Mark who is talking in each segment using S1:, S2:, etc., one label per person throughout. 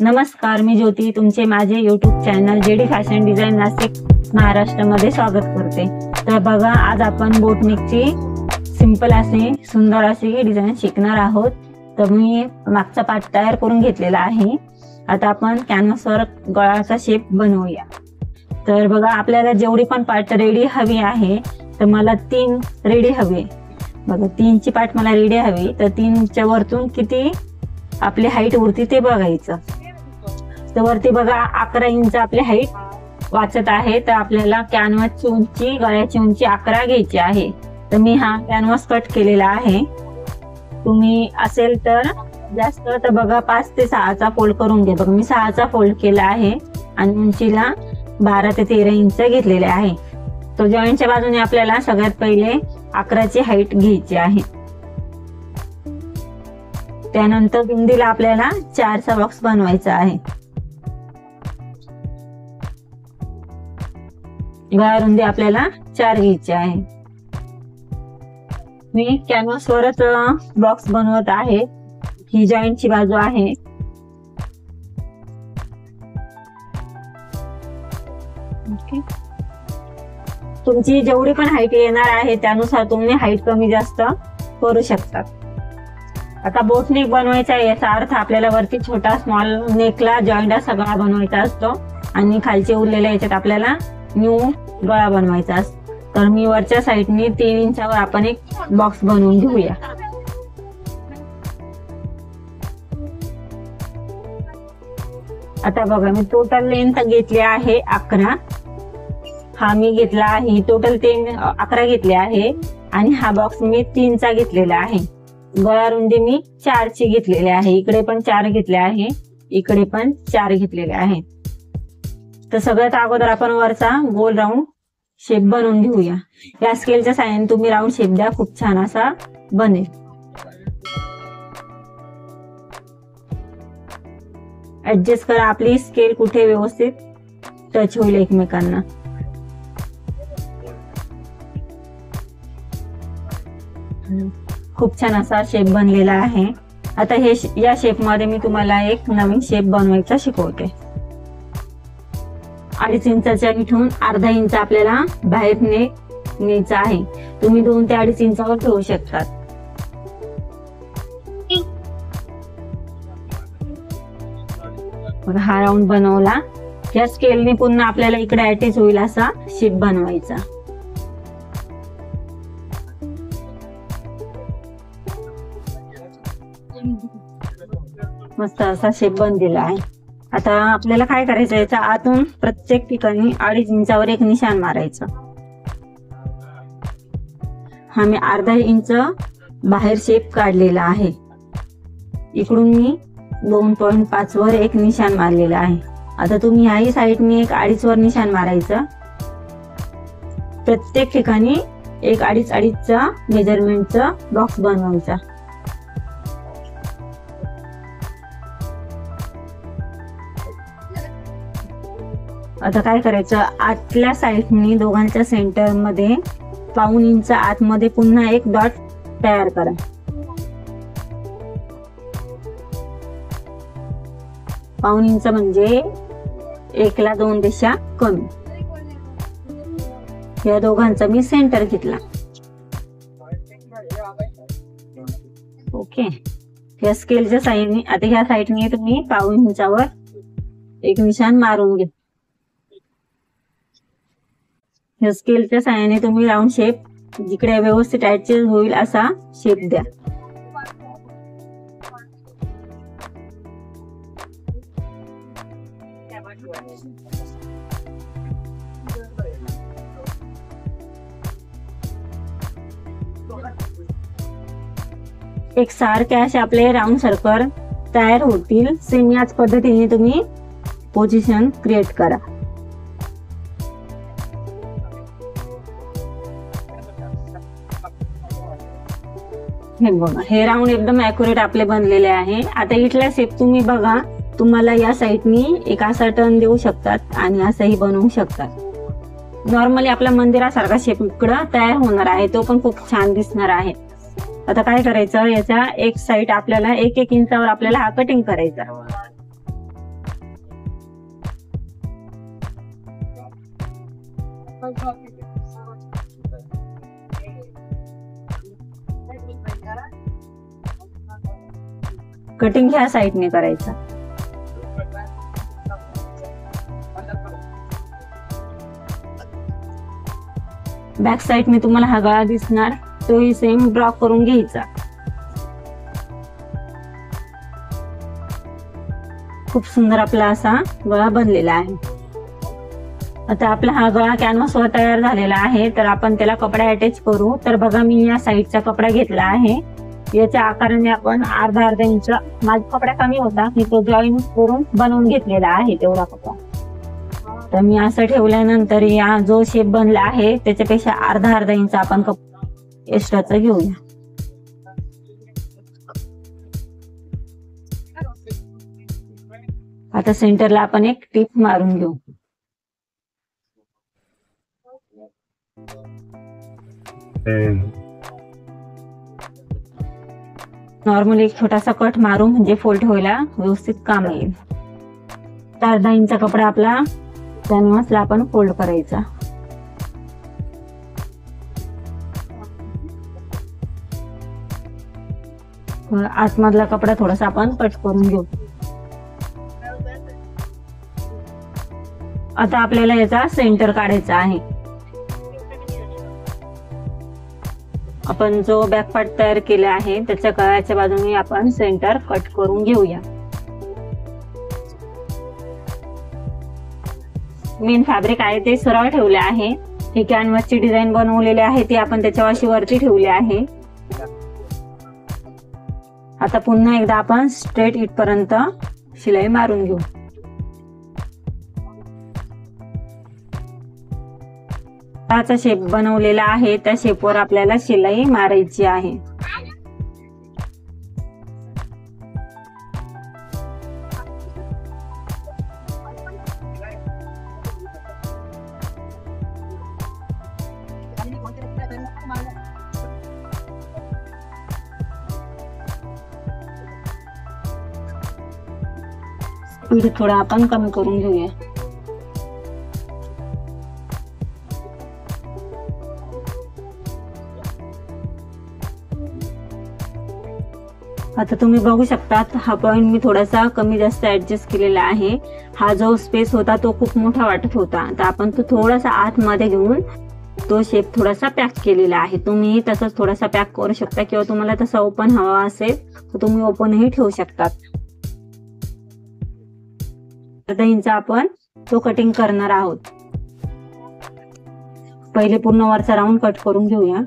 S1: नमस्कार, मी ज्योती तुमचे माझे YouTube channel JD fashion design Nashik महाराष्ट्रामध्ये स्वागत करते। तर बघा, आज आपण बोटनेकची सिंपल अशी सुंदर अशी डिझाइन शिकणार आहोत। तर मी मागचा पार्ट तयार करून घेतलेला आहे। आता आपण कॅनव्हासवर गळाचा शेप बनवूया। तर बघा, आपल्याला जेवढी पण पार्ट रेडी हवी आहे, तर मला 3 रेडी हवे। बघा, 3ची पार्ट मला रेडी हवी, तर 3च्या वरतून किती आपली हाईट उरते ते बघायचं। तर वरती बघा 11 इंच आपली हाईट वाचत आहे, तर आपल्याला कॅनव्हासची उंची, गळ्याची उंची 11 घ्यायची आहे। तर मी हा कॅनव्हास कट केलेला आहे। तुम्ही असेल तर जास्त, तर बघा 5 ते 6चा फोल्ड करून घ्या। बघा, मी 6चा फोल्ड केला आहे आणि उंचीला 12 ते 13 इंच घेतलेले आहे। तो जॉईंटच्या बाजूने आपल्याला सगळ्यात पहिले 11ची हाईट घ्यायची आहे। त्यानंतर रुंदीला आपल्याला 4चा बॉक्स बनवायचा आहे। गळा रुंदी आपल्याला 4 घ्यायची आहे। मी कॅनव्हासवरच बॉक्स बनवत आहे। ही जॉईंटची बाजू आहे। ओके, तुमची जेवढी पण हाईट येणार आहे त्यानुसार तुम्ही हाईट कमी जास्त करू शकता। आता बोट नेक बनवायचा आहे, याचा अर्थ आपल्याला वरती छोटा स्मॉल नेकला जॉईंट असा गळा बनवायचा असतो आणि खालचे उरलेल्या याच्यात आपल्याला न्यू गळा बनवायचा असतो। तर मी वरच्या साईडने 3 इंचावर आपण एक बॉक्स बनवून घेऊया। आता बघा, मी टोटल लेंथ घेतली आहे 11। हा मी घेतला आहे टोटल 11 घेतले आहे आणि हा बॉक्स मी 3चा घेतलेला आहे। गळा रुंदी मी 4ची घेतलेली आहे। इकडे पण 4 घेतले आहे, इकडे पण 4 घेतलेले आहे। तर सगळ्यात अगोदर आपण वरचा गोल राऊंड शेप बनवून घेऊया। या स्केलच्या साहाय्याने तुम्ही राऊंड शेप द्या, खूप छान असा बनेल। ऍडजस्ट करा आपली स्केल कुठे व्यवस्थित टच होईल एकमेकांना। खूप छान असा शेप बनलेला आहे। आता या शेप मध्ये मी तुम्हाला एक नवीन शेप बनवायचा शिकवते। 2.5 इंचाच्या इथून अर्धा इंच आपल्याला बाहेर न्यायचा आहे। तुम्ही 2 ते 2.5 इंचावर ठेवू शकतात। हा राऊंड बनवला। या स्केलने पुन्हा आपल्याला इकडे अटॅच होईल असा शेप बनवायचा। मस्त असा शेप बनलेला आहे। आता आपल्याला काय करायचं, याच्या आतून प्रत्येक ठिकाणी 2.5 इंचावर एक निशाण मारायचं। हा मी अर्धा इंच बाहेर शेप काढलेला आहे। इकडून मी 2.5 वर एक निशाण मारलेला आहे। आता तुम्ही ह्याही साईडने एक 2.5 वर निशाण मारायचं। प्रत्येक ठिकाणी एक 2.5चा मेजरमेंटचा बॉक्स बनवायचा। आता काय करायचं, आतल्या साईडनी दोघांच्या सेंटर मध्ये 1.5 इंच आतमध्ये पुन्हा एक डॉट तयार करा। पाऊण इंच म्हणजे 1 ला 2 पेक्षा कमी। या दोघांचा मी सेंटर घेतला। ओके, या स्केलच्या साईडने आता ह्या साईडने तुम्ही 1.5 इंचावर एक निशाण मारून घ्या। या स्केलच्या साहाय्याने तुम्ही राऊंड शेप जिकडे व्यवस्थित ऍडजस्ट होईल असा शेप द्या। एक सारखे असे आपले राऊंड सर्कल तयार होतील। सेम याच पद्धतीने तुम्ही पोझिशन क्रिएट करा। हे बघा, हे राऊंड एकदम ऍक्युरेट आपले बनलेले आहे। आता इथला शेप तुम्ही बघा, तुम्हाला या साईडनी एक असा टर्न देऊ शकतात आणि असंही बनवू शकतात। नॉर्मली आपल्या मंदिरासारखा शेप इकडं तयार होणार आहे, तो पण खूप छान दिसणार आहे। आता काय करायचं, याच्या एक साईड आपल्याला 1-1 इंचावर आपल्याला हा कटिंग करायचा। कटिंग ह्या साईडने करायचं. बॅक साईडने तुम्हाला हा गळा दिसणार, तोही सेम ड्रॉ करून घ्यायचा. खूप सुंदर आपला असा गळा बनलेला आहे. आता आपला हा गळा कॅनव्हास वर तयार झालेला आहे, तर आपण त्याला कपडा अटॅच करू. तर बघा मी या साईडचा कपडा घेतला आहे. याच्या आकाराने आपण अर्धा इंच, माझा कपडा कमी होता मी तो जॉईन करून बनवून घेतलेला आहे तेवढा कपडा. तर मी असं ठेवल्यानंतर या जो शेप बनला आहे त्याच्यापेक्षा अर्धा इंच आपण एक्स्ट्राचा घेऊया. आता सेंटरला आपण एक टिप मारून घेऊ. नॉर्मली एक छोटासा कट मारू म्हणजे फोल्ड व्हायला व्यवस्थित काम येईल. अर्धा इंच कपडा आपला कॅनव्हासला आपण फोल्ड करायचा. आतमधला कपडा थोडासा आपण कट करून घेऊ. आता आपल्याला याचा सेंटर काढायचा आहे. आपण जो बॅक पार्ट तयार केला आहे त्याच्या गळ्याच्या बाजूने आपण सेंटर कट करून घेऊया. मेन फॅब्रिक आहे ते सरळ ठेवले आहे. ही कॅनव्हासची डिझाईन बनवलेली आहे ती आपण त्याच्या वाशीवरती ठेवली आहे. आता पुन्हा एकदा आपण स्ट्रेट इथपर्यंत शिलाई मारून घेऊ. हाचा शेप बनवलेला आहे त्या शेपवर आपल्याला शिलाई मारायची आहे. स्पीड थोडा आपण कमी करून घेऊया. आता तुम्ही बघू शकता हा पॉइंट मी थोडासा कमी जास्त ऍडजस्ट केलेला आहे. हा जो स्पेस होता तो खूप मोठा वाटत होता, तर आपण तो थोडासा आतमध्ये घेऊन तो शेप थोडासा पॅक केलेला आहे. तुम्ही तसंच थोडासा पॅक करू शकता किंवा तुम्हाला तसा ओपन हवा असेल तर तुम्ही ओपनही ठेवू शकतात. अर्धा इंच आपण तो कटिंग करणार आहोत. पहिले पूर्ण वरचा राऊंड कट करून घेऊया.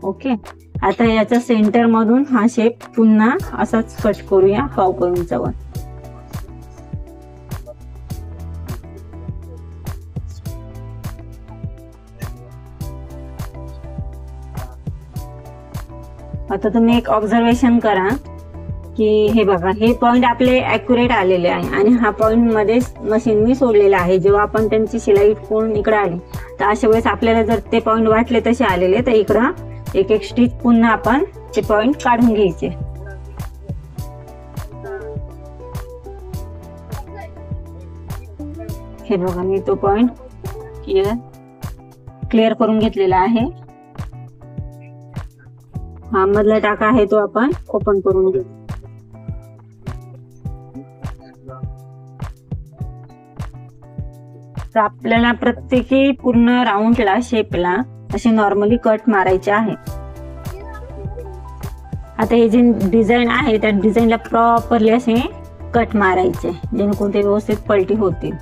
S1: ओके, आता याच्या सेंटर मधून हा शेप पुन्हा असाच कट करूया 1.5 इंचावर. आता तुम्ही एक ऑब्झर्वेशन करा की हे बघा, हे पॉइंट आपले ऍक्युरेट आलेले आहे आणि हा पॉइंट मध्ये मशीन मी सोडलेला आहे. जेव्हा आपण त्यांची शिलाई करून इकडे आली तर अशा वेळेस आपल्याला जर ते पॉइंट वाटले तसे आलेले तर इकडं एक एक स्टिच पुन्हा आपण ते पॉइंट काढून घ्यायचे. हे बघा मी तो पॉइंट क्लिअर करून घेतलेला आहे. हा मधला टाका आहे तो आपण ओपन करून घेऊ. तर आपल्याला प्रत्येकी पूर्ण राऊंडला शेपला असे नॉर्मली कट मारायचे आहे. आता हे जे डिझाईन आहे त्या डिझाईनला प्रॉपरली असे कट मारायचे जेणेकरून ते व्यवस्थित पलटी होतील.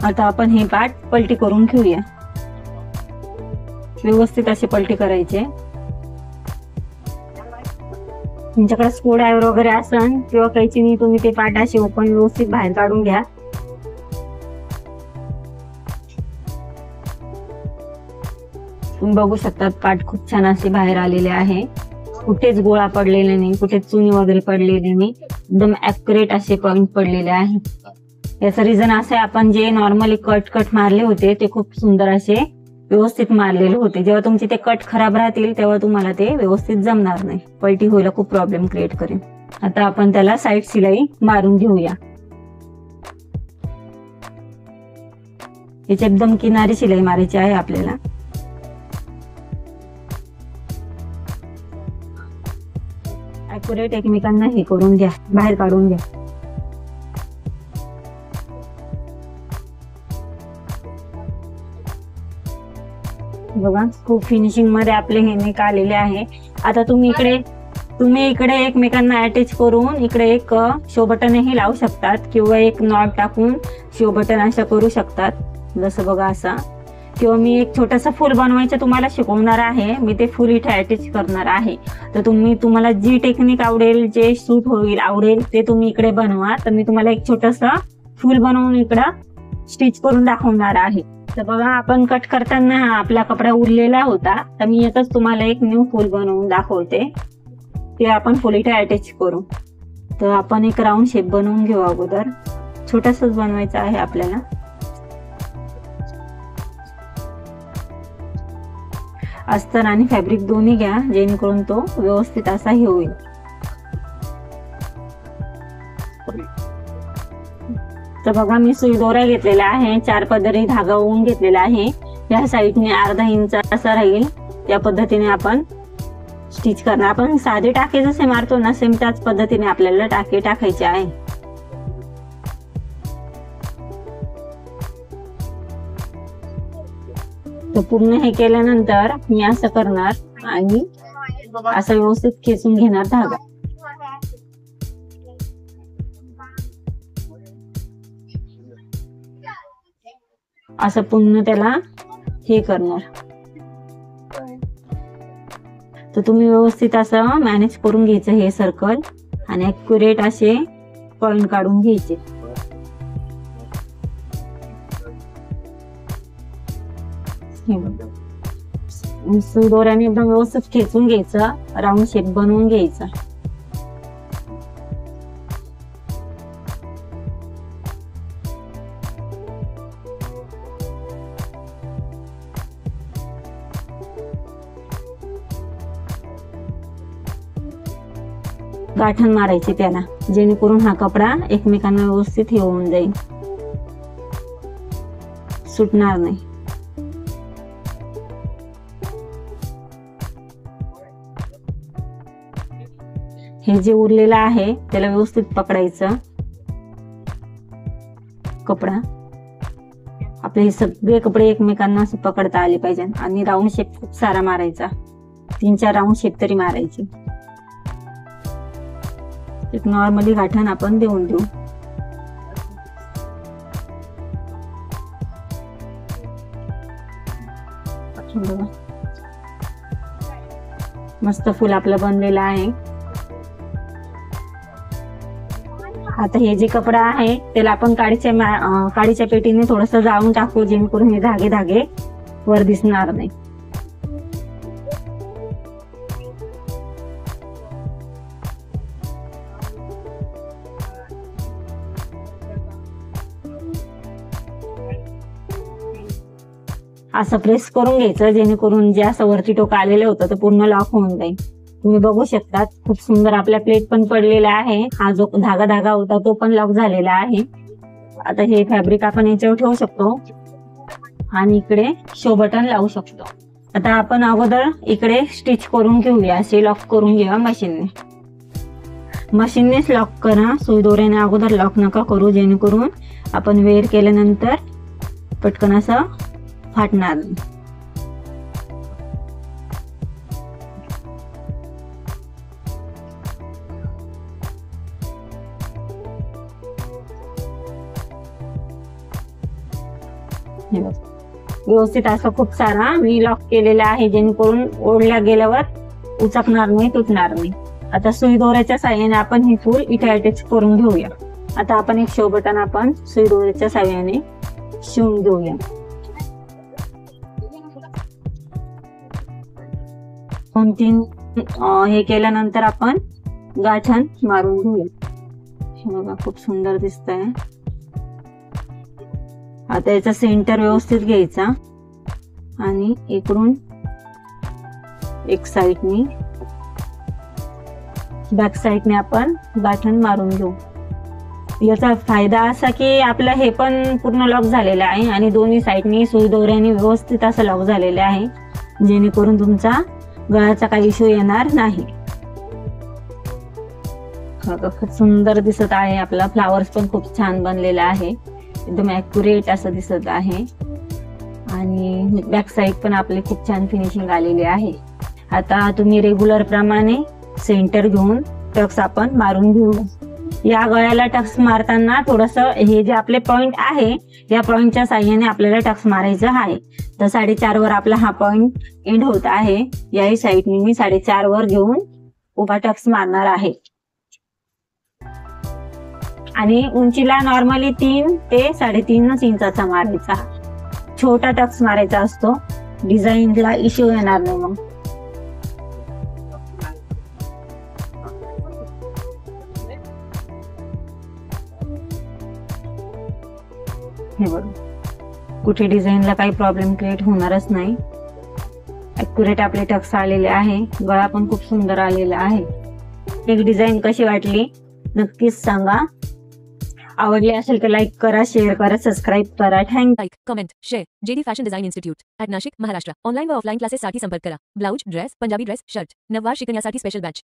S1: आता आपण हे पार्ट पलटी करून घेऊया. व्यवस्थित असे पलटी करायचे. तुमच्याकडे स्क्रू ड्रायव्हर वगैरे असेल किंवा कैचीने तुम्ही ते पार्ट असे ओपन व्यवस्थित बाहेर काढून घ्या. तुम्ही बघू शकता पार्ट खूप छान असे बाहेर आलेले आहे. कुठेच गोळा पडलेले नाही, कुठेच चुनी वगैरे पडलेली नाही, एकदम ऍक्युरेट असे पॉइंट पडलेले आहे. याचं रिझन असं आहे, आपण जे नॉर्मली कट मारले होते ते खूप सुंदर असे व्यवस्थित मारलेले होते. जेव्हा तुमचे ते कट खराब राहतील तेव्हा तुम्हाला ते व्यवस्थित जमणार नाही, पलटी व्हायला खूप प्रॉब्लेम क्रिएट करेल. आता आपण त्याला साईड शिलाई मारून घेऊया। याची एकदम किनारी शिलाई मारायची आहे आपल्याला। ॲक्युरेट एकमेकांना हे करून घ्या, बाहेर काढून घ्या। बघा खूप फिनिशिंग मध्ये आपले हे नेक आलेले आहे। आता तुम्ही इकडे एकमेकांना अटॅच करून इकडे एक शो बटनही लावू शकतात किंवा एक नॉट टाकून शो बटन अशा करू शकतात, जसं बघा असा। किंवा मी एक छोटासा फूल बनवायचं तुम्हाला शिकवणार आहे, मी ते फूल इथे अटॅच करणार आहे। तर तुम्हाला जी टेक्निक आवडेल, जे सूट आवडेल ते तुम्ही इकडे बनवा। तर मी तुम्हाला एक छोटासा फूल बनवून इकडं स्टिच करून दाखवणार आहे। तर बघा आपण कट करताना आपला कपडा उरलेला होता, तर मी यातच तुम्हाला एक न्यू फूल बनवून दाखवते। ते आपण फुल इथे अटॅच करू। तर आपण एक राऊंड शेप बनवून घेऊ अगोदर, छोटासाच बनवायचा आहे आपल्याला। अस्तर आणि फॅब्रिक दोन्ही घ्या, जेणेकरून तो व्यवस्थित असा हे होईल। तर बघा मी सुई दोरा घेतलेला आहे, 4 पदरी धागा ओवून घेतलेला आहे। या साईडने अर्धा इंच असा राहील, त्या पद्धतीने आपण स्टिच करणार। आपण साधे टाके जसे मारतो ना, सेम त्याच पद्धतीने आपल्याला टाके टाकायचे आहे। तर पूर्ण हे केल्यानंतर मी असं करणार आणि असं व्यवस्थित खेचून घेणार धागा। असं पुन्हा त्याला हे करणार। तर तुम्ही व्यवस्थित असं मॅनेज करून घ्यायचं हे सर्कल आणि ॲक्युरेट असे पॉइंट काढून घ्यायचे। सुई दोऱ्याने एकदम व्यवस्थित खेचून घ्यायचं, राऊंड शेप बनवून घ्यायचा। गाठण मारायची त्याला, जेणेकरून हा कपडा एकमेकांना व्यवस्थित हे होऊन जाईल, सुटणार नाही। हे जे उरलेलं आहे त्याला व्यवस्थित पकडायचं कपडा। आपले हे सगळे कपडे एकमेकांना असं पकडता आले पाहिजे आणि राऊंड शेप खूप सारा मारायचा, 3-4 राऊंड शेप तरी मारायची। एक नॉर्मली गाठण आपण देऊन देऊ। मस्त फुल आपलं बनलेलं आहे। आता हे जे कपडा आहे त्याला आपण काडीच्या पेटीने थोडस जाळून टाकू, जेणेकरून हे धागे वर दिसणार नाही। असं प्रेस करून घ्यायचं, जेणेकरून जे असं वरती टोक आलेलं होतं ते पूर्ण लॉक होऊन जाईल। तुम्ही बघू शकता खूप सुंदर आपला प्लेट पण पडलेला आहे। हा जो धागा होता तो पण लॉक झालेला आहे। आता हे फॅब्रिक आपण याच्यावर ठेवू शकतो आणि इकडे शो बटन लावू शकतो। आता आपण अगोदर इकडे स्टिच करून घेऊया, असे लॉक करून घेऊया मशीननेच लॉक करा, सुई दोऱ्याने अगोदर लॉक नका करू, जेणेकरून आपण वेअर केल्यानंतर पटकन असं फाटणार नाही। व्यवस्थित असं खूप सारा मी लॉक केलेला आहे, जेणेकरून ओढल्या गेल्यावर उचकणार नाही, तुटणार नाही। आता सुई दोऱ्याच्या साहाय्याने आपण हे फूल इथे अटॅच करून घेऊया। आता आपण एक शो बटन आपण सुई दोऱ्याच्या साहाय्याने शिवून घेऊया। 2-3 हे केल्यानंतर आपण गाठण मारून घेऊया। बघा खूप सुंदर दिसतंय। आता याचा सेंटर व्यवस्थित घ्यायचा आणि इकडून एक साइडनी बॅक साईडने आपण गाठण मारून घेऊ. याचा फायदा असा की आपलं हे पण पूर्ण लॉक झालेलं आहे आणि दोन्ही साईडनी सुई दोऱ्याने व्यवस्थित असं लॉक झालेलं आहे, जेणेकरून तुमचा गळ्याचा काही इश्यू येणार नाही. खूप सुंदर दिसत आहे. आपला फ्लावर्स पण खूप छान बनलेला आहे, एकदम ॲक्युरेट असं दिसत आहे. आणि बॅक साईड पण आपली खूप छान फिनिशिंग आलेली आहे. आता तुम्ही रेग्युलर प्रमाणे सेंटर घेऊन टक्स आपण मारून घेऊ. या गळ्याला टक्स मारताना थोडस हे जे आपले पॉइंट आहे या पॉइंटच्या साह्याने आपल्याला टक्स मारायचं आहे. तर 4.5 वर आपला हा पॉइंट एंड होत आहे. याही साईडने मी 4.5 वर घेऊन उभा टक्स मारणार आहे. आणि उंचीला नॉर्मली 3 ते 3.5 इंचाचा मारायचा. छोटा टक्स मारायचा असतो, डिझाईनला इश्यू येणार नाही मग. हे बघा, कुठे डिझाईनला काही प्रॉब्लेम क्रिएट होणारच नाही. ॲक्युरेट आपले टक्स आलेले आहे. गळा पण खूप सुंदर आलेला आहे. एक डिझाईन कशी वाटली नक्कीच सांगा. आवडली असेल तर लाईक करा, शेअर करा, सबस्क्राईब करा. Thank you.
S2: Like, comment, share. JD fashion design institute at Nashik, Maharashtra. Online व ऑफलाईन क्लासेससाठी संपर्क करा. Blouse, dress, Punjabi dress, shirt, नववार शिकण्यासाठी स्पेशल बॅच.